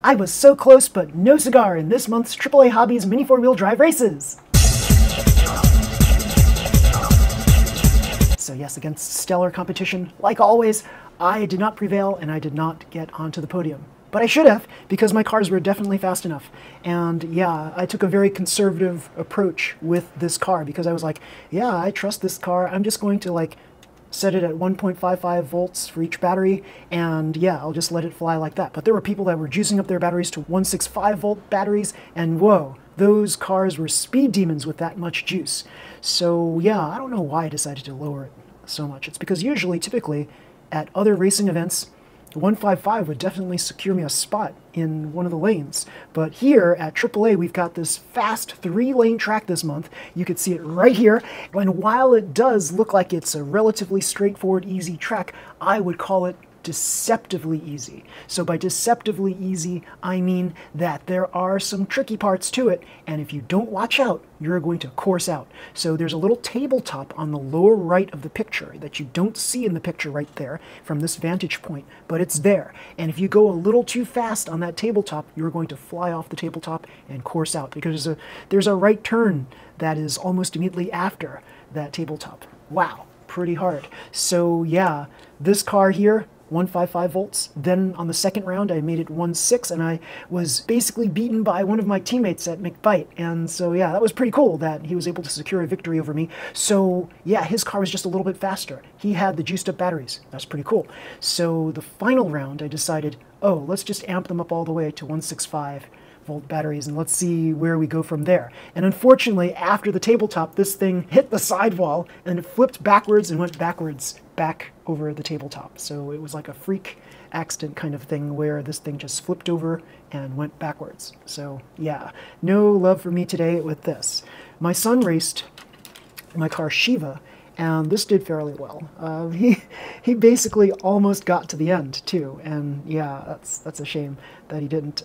I was so close, but no cigar in this month's AAA Hobbies mini four-wheel drive races. So yes, against stellar competition, like always, I did not prevail and I did not get onto the podium. But I should have, because my cars were definitely fast enough. And yeah, I took a very conservative approach with this car because I was like, yeah, I trust this car. I'm just going to set it at 1.55 volts for each battery, and yeah, I'll just let it fly like that. But there were people that were juicing up their batteries to 165 volt batteries, and whoa, those cars were speed demons with that much juice. So yeah, I don't know why I decided to lower it so much. It's because typically, at other racing events, 155 would definitely secure me a spot in one of the lanes. But here at AAA, we've got this fast 3-lane track this month. You can see it right here. And while it does look like it's a relatively straightforward, easy track, I would call it deceptively easy. So by deceptively easy, I mean that there are some tricky parts to it, and if you don't watch out, you're going to course out. So there's a little tabletop on the lower right of the picture that you don't see in the picture right there from this vantage point, but it's there. And if you go a little too fast on that tabletop, you're going to fly off the tabletop and course out, because there's a right turn that is almost immediately after that tabletop. Wow, pretty hard. So yeah, this car here, 155 volts. Then on the second round, I made it 1.6, and I was basically beaten by one of my teammates at McBite. And so yeah, that was pretty cool that he was able to secure a victory over me. So yeah, his car was just a little bit faster. He had the juiced up batteries. That's pretty cool. So the final round, I decided, oh, let's just amp them up all the way to 165 volt batteries, and let's see where we go from there. And unfortunately, after the tabletop, this thing hit the sidewall and it flipped backwards and went backwards back over the tabletop. So it was like a freak accident kind of thing where this thing just flipped over and went backwards. So yeah, no love for me today with this. My son raced my car Shiva, and this did fairly well. He basically almost got to the end too, and yeah, that's a shame that he didn't,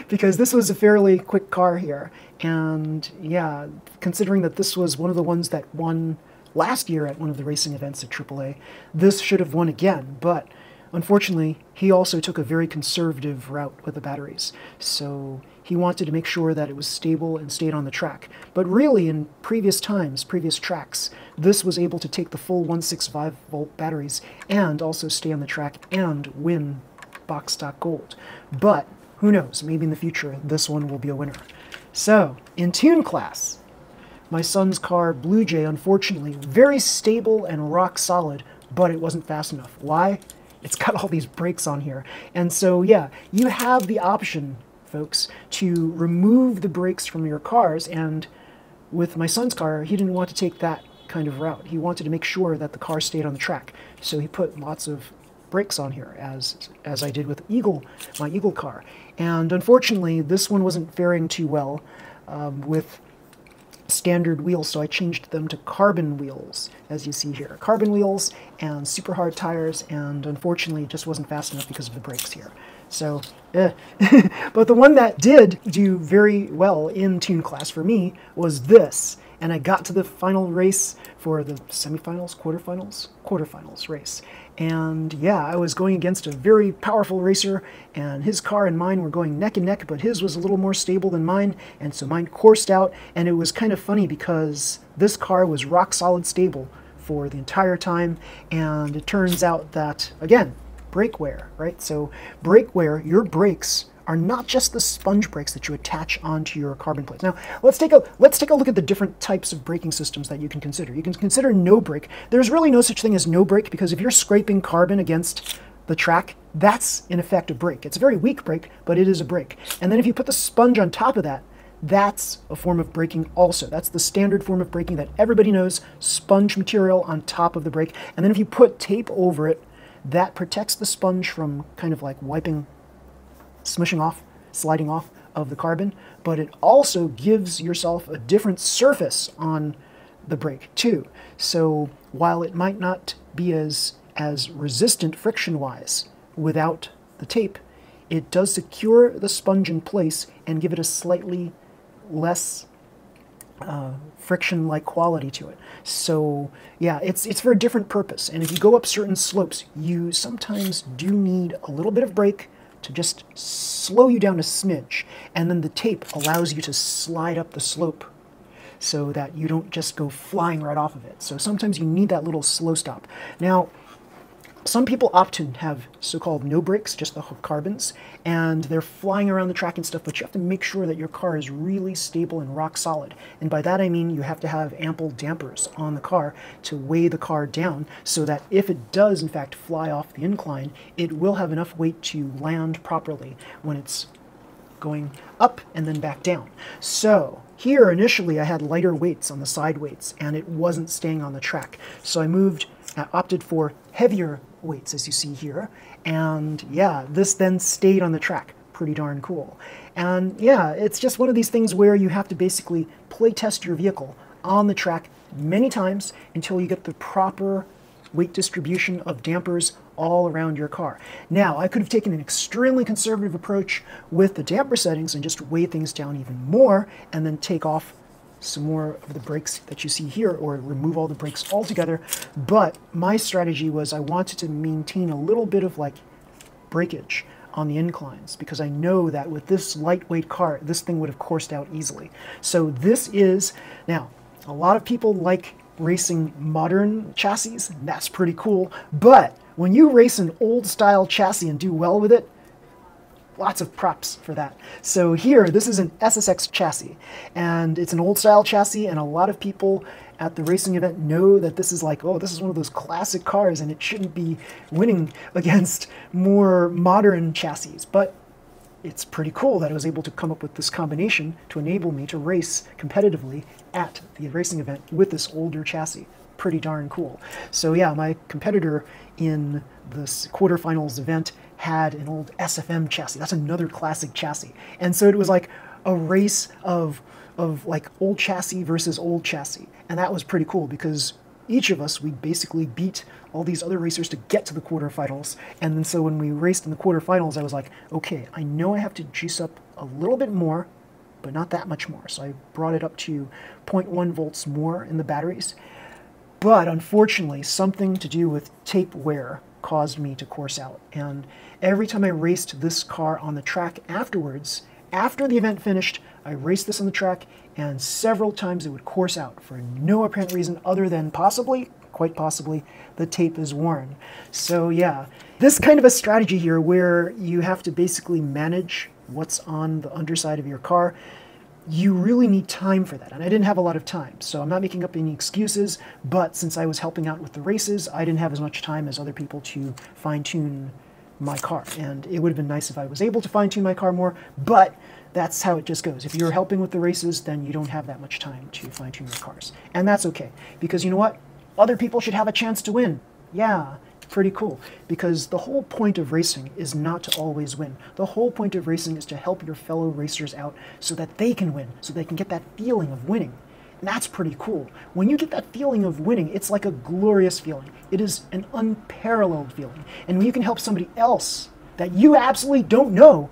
because this was a fairly quick car here, and yeah, considering that this was one of the ones that won last year at one of the racing events at AAA, this should have won again, but unfortunately, he also took a very conservative route with the batteries, so he wanted to make sure that it was stable and stayed on the track. But really, in previous tracks, this was able to take the full 165 volt batteries and also stay on the track and win box stock gold. But who knows, maybe in the future, this one will be a winner. So, in tune class, my son's car, Blue Jay, unfortunately, very stable and rock solid, but it wasn't fast enough. Why? It's got all these brakes on here. And so, yeah, you have the option, folks, to remove the brakes from your cars, and with my son's car, he didn't want to take that kind of route. He wanted to make sure that the car stayed on the track. So he put lots of brakes on here, as I did with my Eagle car. And unfortunately, this one wasn't faring too well with standard wheels, so I changed them to carbon wheels, as you see here. Carbon wheels and super hard tires, and unfortunately it just wasn't fast enough because of the brakes here. So, but the one that did do very well in tune class for me was this, and I got to the final race for the semifinals, quarterfinals race. And yeah, I was going against a very powerful racer, and his car and mine were going neck and neck, but his was a little more stable than mine, and so mine coursed out. And it was kind of funny because this car was rock solid stable for the entire time, and it turns out that, again, brake wear, right? So brake wear, your brakes are not just the sponge brakes that you attach onto your carbon plates. Now, let's take a look at the different types of braking systems that you can consider. You can consider no brake. There's really no such thing as no brake, because if you're scraping carbon against the track, that's in effect a brake. It's a very weak brake, but it is a brake. And then if you put the sponge on top of that, that's a form of braking also. That's the standard form of braking that everybody knows, sponge material on top of the brake. And then if you put tape over it, that protects the sponge from kind of like smushing off, sliding off of the carbon, but it also gives yourself a different surface on the brake too. So while it might not be as resistant friction-wise without the tape, it does secure the sponge in place and give it a slightly less friction-like quality to it. So yeah, it's for a different purpose. And if you go up certain slopes, you sometimes do need a little bit of brake, to just slow you down a smidge, and then the tape allows you to slide up the slope so that you don't just go flying right off of it. So sometimes you need that little slow stop. Now, some people opt to have so-called no brakes, just the carbons, and they're flying around the track and stuff, but you have to make sure that your car is really stable and rock solid. And by that I mean you have to have ample dampers on the car to weigh the car down so that if it does in fact fly off the incline, it will have enough weight to land properly when it's going up and then back down. So here initially I had lighter weights on the side weights and it wasn't staying on the track. So I opted for heavier weights, as you see here, and yeah, this then stayed on the track. Pretty darn cool. And yeah, it's just one of these things where you have to basically play test your vehicle on the track many times until you get the proper weight distribution of dampers all around your car. Now, I could have taken an extremely conservative approach with the damper settings and just weigh things down even more and then take off some more of the brakes that you see here, or remove all the brakes altogether. But my strategy was I wanted to maintain a little bit of like breakage on the inclines, because I know that with this lightweight car, this thing would have coursed out easily. So this is, now, a lot of people like racing modern chassis, and that's pretty cool, but when you race an old style chassis and do well with it, lots of props for that. So here, this is an SSX chassis, and it's an old style chassis, and a lot of people at the racing event know that this is like, oh, this is one of those classic cars, and it shouldn't be winning against more modern chassis. But it's pretty cool that I was able to come up with this combination to enable me to race competitively at the racing event with this older chassis. Pretty darn cool. So yeah, my competitor in this quarterfinals event had an old SFM chassis. That's another classic chassis. And so it was like a race of like old chassis versus old chassis. And that was pretty cool because each of us, we basically beat all these other racers to get to the quarterfinals. And then so when we raced in the quarterfinals, I was like, okay, I know I have to juice up a little bit more, but not that much more. So I brought it up to 0.1 volts more in the batteries. But unfortunately, something to do with tape wear caused me to course out. And every time I raced this car on the track afterwards, after the event finished, I raced this on the track, and several times it would course out for no apparent reason other than possibly, quite possibly, the tape is worn. So yeah, this kind of a strategy here where you have to basically manage what's on the underside of your car, you really need time for that. And I didn't have a lot of time, so I'm not making up any excuses, but since I was helping out with the races, I didn't have as much time as other people to fine-tune my car. And it would have been nice if I was able to fine-tune my car more, but that's how it just goes. If you're helping with the races, then you don't have that much time to fine-tune your cars. And that's okay, because you know what? Other people should have a chance to win. Yeah, pretty cool. Because the whole point of racing is not to always win. The whole point of racing is to help your fellow racers out so that they can win, so they can get that feeling of winning. And that's pretty cool. When you get that feeling of winning, it's like a glorious feeling. It is an unparalleled feeling. And when you can help somebody else that you absolutely don't know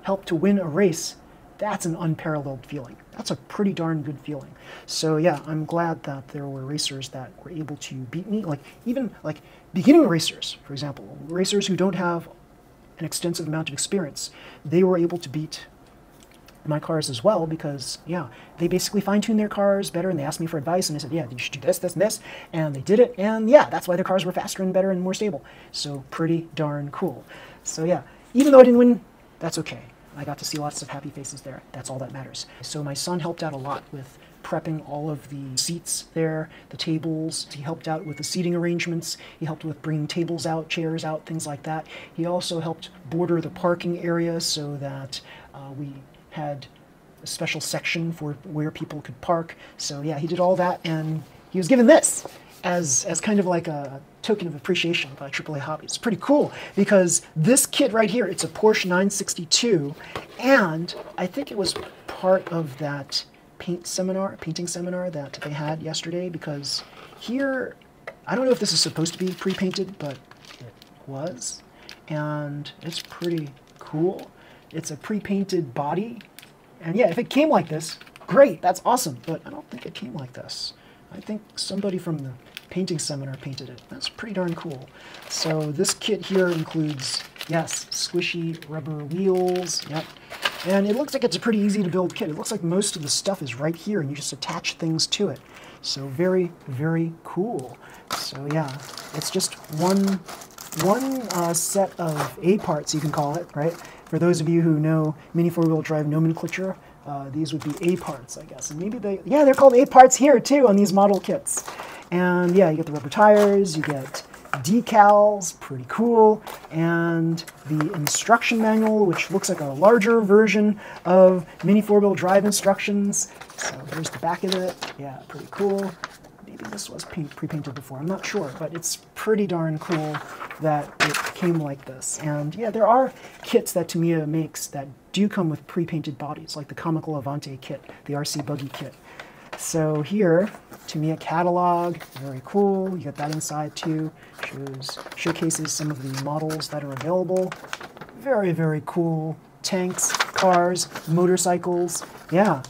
help to win a race, that's an unparalleled feeling. That's a pretty darn good feeling. So yeah, I'm glad that there were racers that were able to beat me. Like even like beginning racers, for example, racers who don't have an extensive amount of experience, they were able to beat my cars as well because, yeah, they basically fine-tuned their cars better, and they asked me for advice, and I said, yeah, you should do this, this, and this, and they did it, and yeah, that's why their cars were faster and better and more stable. So pretty darn cool. So yeah, even though I didn't win, that's okay. I got to see lots of happy faces there. That's all that matters. So my son helped out a lot with prepping all of the seats there, the tables. He helped out with the seating arrangements. He helped with bringing tables out, chairs out, things like that. He also helped border the parking area so that we had a special section for where people could park. So yeah, he did all that, and he was given this as kind of like a token of appreciation by AAA Hobbies. It's pretty cool because this kit right here, it's a Porsche 962, and I think it was part of that painting seminar that they had yesterday, because here, I don't know if this is supposed to be pre-painted, but it was, and it's pretty cool. It's a pre-painted body, and yeah, if it came like this, great, that's awesome, but I don't think it came like this. I think somebody from the painting seminar painted it. That's pretty darn cool. So this kit here includes Yes, squishy rubber wheels. Yep. And it looks like it's a pretty easy to build kit. It looks like most of the stuff is right here and you just attach things to it. So very, very cool. So yeah, it's just one set of A parts, you can call it, right? For those of you who know Mini 4-wheel drive nomenclature, these would be A parts, I guess. And maybe they're called A parts here too on these model kits. And yeah, you get the rubber tires, you get decals, pretty cool, and the instruction manual, which looks like a larger version of Mini 4-wheel drive instructions. So here's the back of it. Yeah, pretty cool. Maybe this was pre-painted before, I'm not sure, but it's pretty darn cool that it came like this. And yeah, there are kits that Tamiya makes that do come with pre-painted bodies, like the Comical Avante kit, the RC Buggy kit. So here, Tamiya catalog, very cool. You get that inside too. Showcases some of the models that are available. Very, very cool. Tanks, cars, motorcycles. Yeah,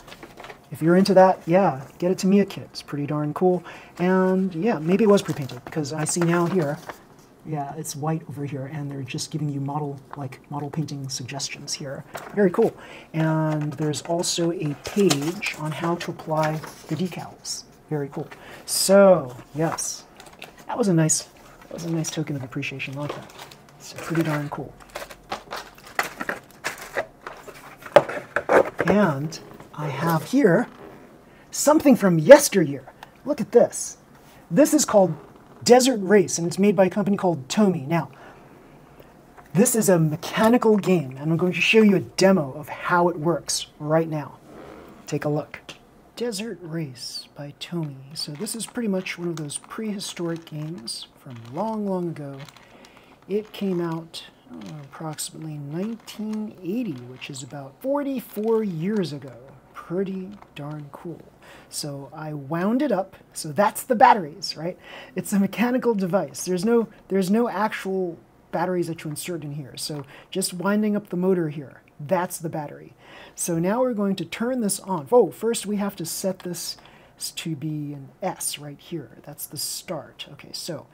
if you're into that, yeah, get a Tamiya kit. It's pretty darn cool. And yeah, maybe it was pre-painted because I see now here, yeah, it's white over here, and they're just giving you model painting suggestions here. Very cool. And there's also a page on how to apply the decals. Very cool. So yes, that was a nice token of appreciation. I like that. It's pretty darn cool. And I have here something from yesteryear. Look at this. This is called Desert Race, and it's made by a company called Tomy. Now, this is a mechanical game, and I'm going to show you a demo of how it works right now. Take a look. Desert Race by Tomy. So this is pretty much one of those prehistoric games from long, long ago. It came out approximately 1980, which is about 44 years ago. Pretty darn cool. So I wound it up. So that's the batteries, right? It's a mechanical device. There's no actual batteries that you insert in here. So just winding up the motor here, that's the battery. So now we're going to turn this on. Oh, first we have to set this to be an S right here. That's the start. Okay, so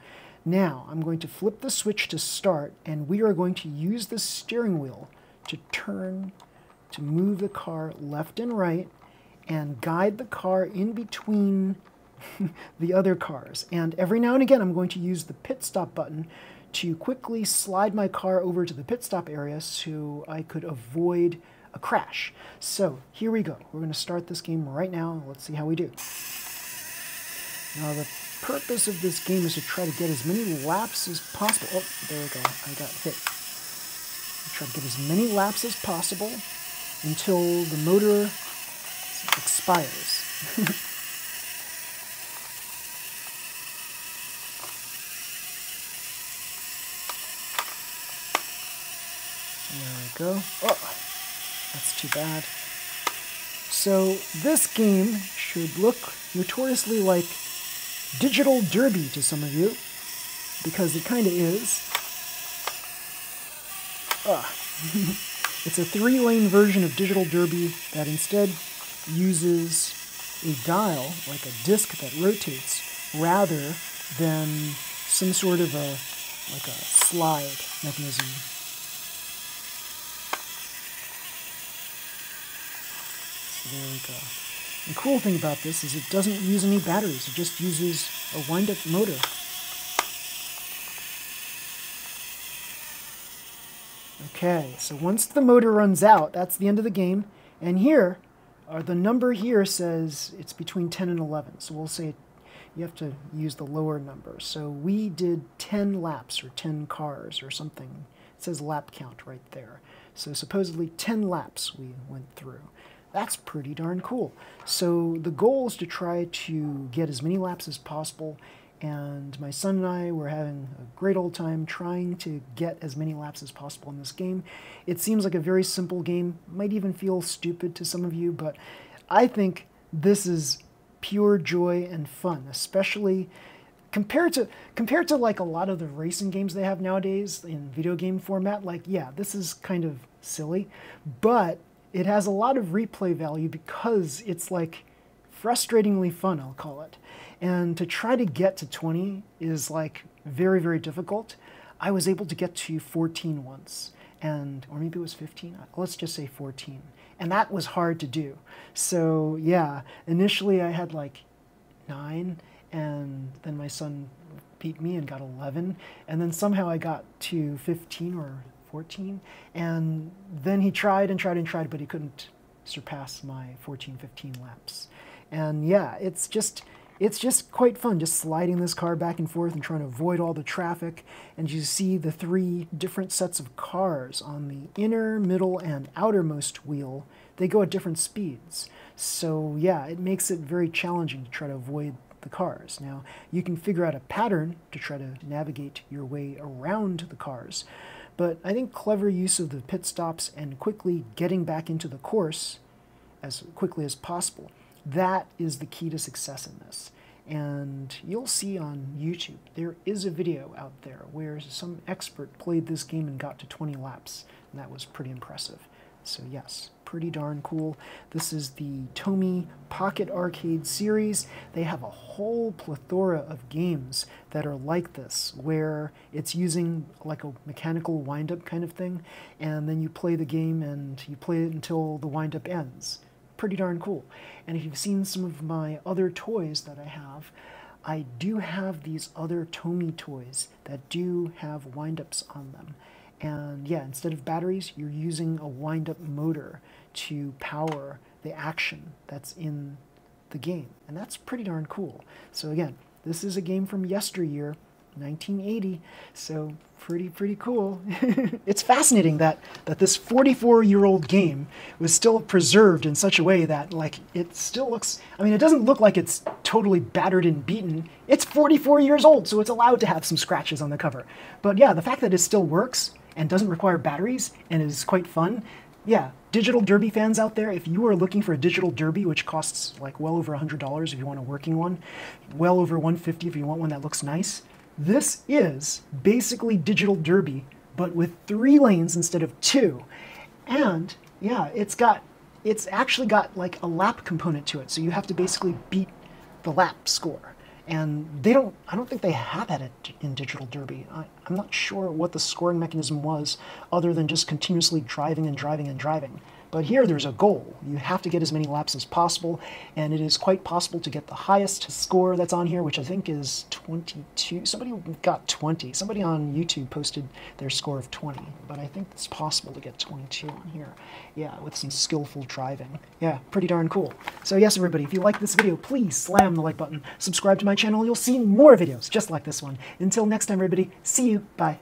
now I'm going to flip the switch to start, and we are going to use the steering wheel to move the car left and right and guide the car in between the other cars. And every now and again, I'm going to use the pit stop button to quickly slide my car over to the pit stop area so I could avoid a crash. So here we go. We're going to start this game right now. Let's see how we do. Now the purpose of this game is to try to get as many laps as possible. Oh, there we go. I got hit. Try to get as many laps as possible until the motor expires. There we go. Oh, that's too bad. So this game should look notoriously like Digital Derby to some of you, because it kind of is. It's a 3-lane version of Digital Derby that instead uses a dial, like a disc that rotates, rather than some sort of a slide mechanism. So there we go. The cool thing about this is it doesn't use any batteries. It just uses a wind-up motor. Okay, so once the motor runs out, that's the end of the game. And here, the number here says it's between 10 and 11. So we'll say you have to use the lower number. So we did 10 laps or 10 cars or something. It says lap count right there. So supposedly 10 laps we went through. That's pretty darn cool. So the goal is to try to get as many laps as possible, and my son and I were having a great old time trying to get as many laps as possible in this game. It seems like a very simple game, might even feel stupid to some of you, but I think this is pure joy and fun, especially compared to like a lot of the racing games they have nowadays in video game format. Like, yeah, this is kind of silly, but it has a lot of replay value because it's like frustratingly fun, I'll call it. And to try to get to 20 is like very, very difficult. I was able to get to 14 once, or maybe it was 15. Let's just say 14. And that was hard to do. So yeah, initially I had like 9, and then my son beat me and got 11, and then somehow I got to 15 or 14, and then he tried and tried and tried, but he couldn't surpass my 14, 15 laps. And yeah, it's just quite fun just sliding this car back and forth and trying to avoid all the traffic. And you see the 3 different sets of cars on the inner, middle, and outermost wheel. They go at different speeds. So yeah, it makes it very challenging to try to avoid the cars. Now, you can figure out a pattern to try to navigate your way around the cars. But I think clever use of the pit stops and quickly getting back into the course as quickly as possible, that is the key to success in this. And you'll see on YouTube, there is a video out there where some expert played this game and got to 20 laps, and that was pretty impressive. So yes, pretty darn cool. This is the Tomy Pocket Arcade series. They have a whole plethora of games that are like this, where it's using like a mechanical wind-up kind of thing, and then you play the game and you play it until the wind-up ends. Pretty darn cool. And if you've seen some of my other toys that I do have these other Tomy toys that do have wind-ups on them. And yeah, instead of batteries, you're using a wind-up motor to power the action that's in the game. And that's pretty darn cool. So again, this is a game from yesteryear, 1980, so pretty cool. It's fascinating that this 44-year-old game was still preserved in such a way that, like, it still looks, I mean, it doesn't look like it's totally battered and beaten. It's 44 years old, so it's allowed to have some scratches on the cover. But yeah, the fact that it still works and doesn't require batteries and is quite fun, yeah, Digital Derby fans out there, if you are looking for a Digital Derby, which costs like well over $100 if you want a working one, well over $150 if you want one that looks nice, this is basically Digital Derby, but with 3 lanes instead of 2. And yeah, it's actually got like a lap component to it, so you have to basically beat the lap score. And I don't think they have that in Digital Derby. I'm not sure what the scoring mechanism was other than just continuously driving and driving and driving. But here there's a goal. You have to get as many laps as possible, and it is quite possible to get the highest score that's on here, which I think is 22. Somebody got 20. Somebody on YouTube posted their score of 20, but I think it's possible to get 22 on here. Yeah, with some skillful driving. Yeah, pretty darn cool. So yes, everybody, if you like this video, please slam the like button. Subscribe to my channel. You'll see more videos just like this one. Until next time, everybody, see you. Bye.